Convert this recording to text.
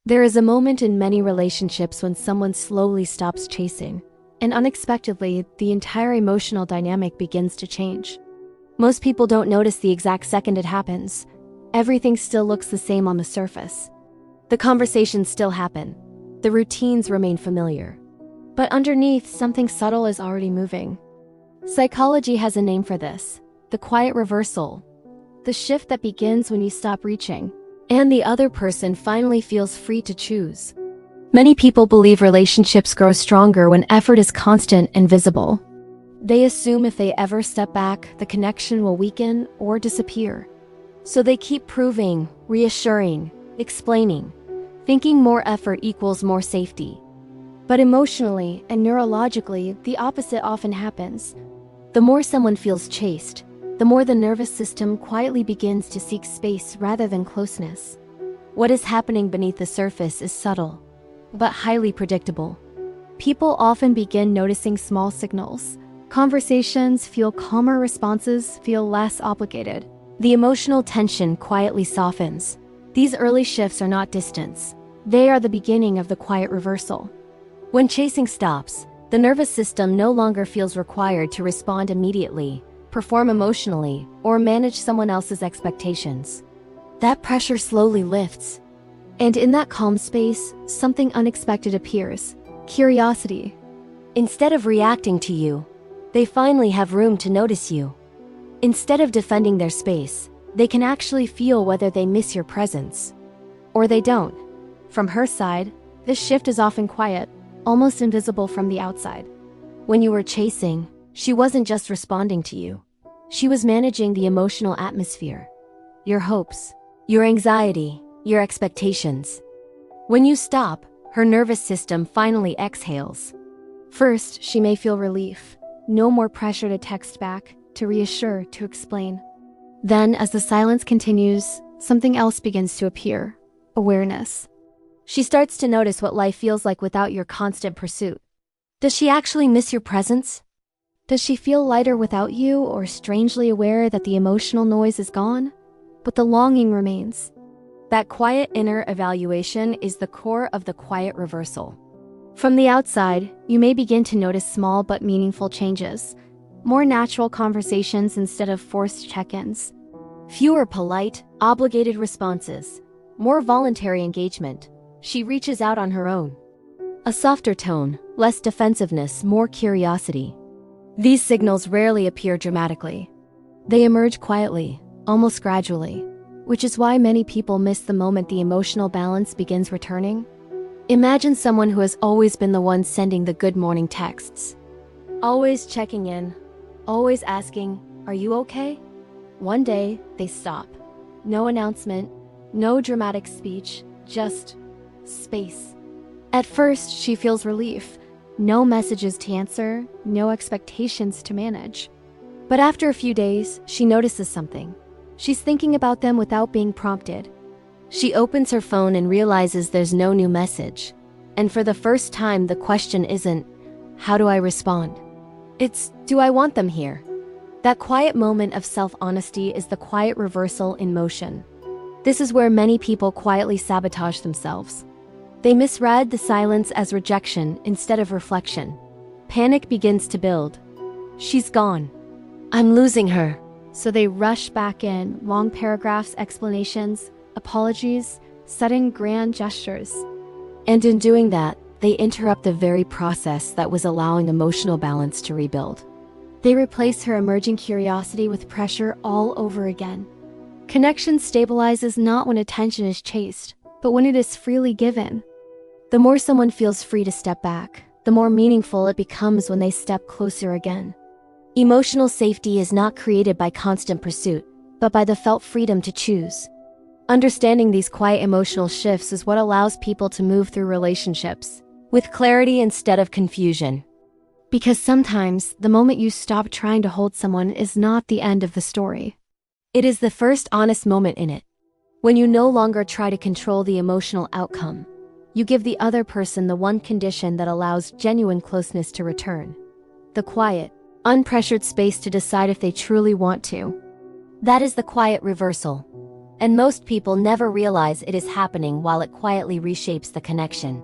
There is a moment in many relationships when someone slowly stops chasing, and unexpectedly, the entire emotional dynamic begins to change. Most people don't notice the exact second it happens. Everything still looks the same on the surface. The conversations still happen. The routines remain familiar. But underneath, something subtle is already moving. Psychology has a name for this: the quiet reversal. The shift that begins when you stop reaching, and the other person finally feels free to choose. Many people believe relationships grow stronger when effort is constant and visible. They assume if they ever step back, the connection will weaken or disappear. So they keep proving, reassuring, explaining, thinking more effort equals more safety. But emotionally and neurologically, the opposite often happens. The more someone feels chased, the more the nervous system quietly begins to seek space rather than closeness. What is happening beneath the surface is subtle, but highly predictable. People often begin noticing small signals. Conversations feel calmer, responses feel less obligated. The emotional tension quietly softens. These early shifts are not distance. They are the beginning of the quiet reversal. When chasing stops, the nervous system no longer feels required to respond immediately, perform emotionally, or manage someone else's expectations. That pressure slowly lifts. And in that calm space, something unexpected appears: curiosity. Instead of reacting to you, they finally have room to notice you. Instead of defending their space, they can actually feel whether they miss your presence. Or they don't. From her side, this shift is often quiet, almost invisible from the outside. When you were chasing, she wasn't just responding to you. She was managing the emotional atmosphere. Your hopes, your anxiety, your expectations. When you stop, her nervous system finally exhales. First, she may feel relief. No more pressure to text back, to reassure, to explain. Then, as the silence continues, something else begins to appear: awareness. She starts to notice what life feels like without your constant pursuit. Does she actually miss your presence? Does she feel lighter without you, or strangely aware that the emotional noise is gone, but the longing remains? That quiet inner evaluation is the core of the quiet reversal. From the outside, you may begin to notice small but meaningful changes. More natural conversations instead of forced check-ins. Fewer polite, obligated responses. More voluntary engagement. She reaches out on her own. A softer tone, less defensiveness, more curiosity. These signals rarely appear dramatically. They emerge quietly, almost gradually, which is why many people miss the moment the emotional balance begins returning. Imagine someone who has always been the one sending the good morning texts. Always checking in, always asking, "Are you okay?" One day, they stop. No announcement, no dramatic speech, just space. At first, she feels relief. No messages to answer, no expectations to manage. But after a few days, she notices something. She's thinking about them without being prompted. She opens her phone and realizes there's no new message. And for the first time, the question isn't, "How do I respond?" It's, "Do I want them here?" That quiet moment of self-honesty is the quiet reversal in motion. This is where many people quietly sabotage themselves. They misread the silence as rejection instead of reflection. Panic begins to build. She's gone. I'm losing her. So they rush back in, long paragraphs, explanations, apologies, sudden grand gestures. And in doing that, they interrupt the very process that was allowing emotional balance to rebuild. They replace her emerging curiosity with pressure all over again. Connection stabilizes not when attention is chased, but when it is freely given. The more someone feels free to step back, the more meaningful it becomes when they step closer again. Emotional safety is not created by constant pursuit, but by the felt freedom to choose. Understanding these quiet emotional shifts is what allows people to move through relationships with clarity instead of confusion. Because sometimes, the moment you stop trying to hold someone is not the end of the story. It is the first honest moment in it. When you no longer try to control the emotional outcome, you give the other person the one condition that allows genuine closeness to return: the quiet, unpressured space to decide if they truly want to. That is the quiet reversal. And most people never realize it is happening while it quietly reshapes the connection.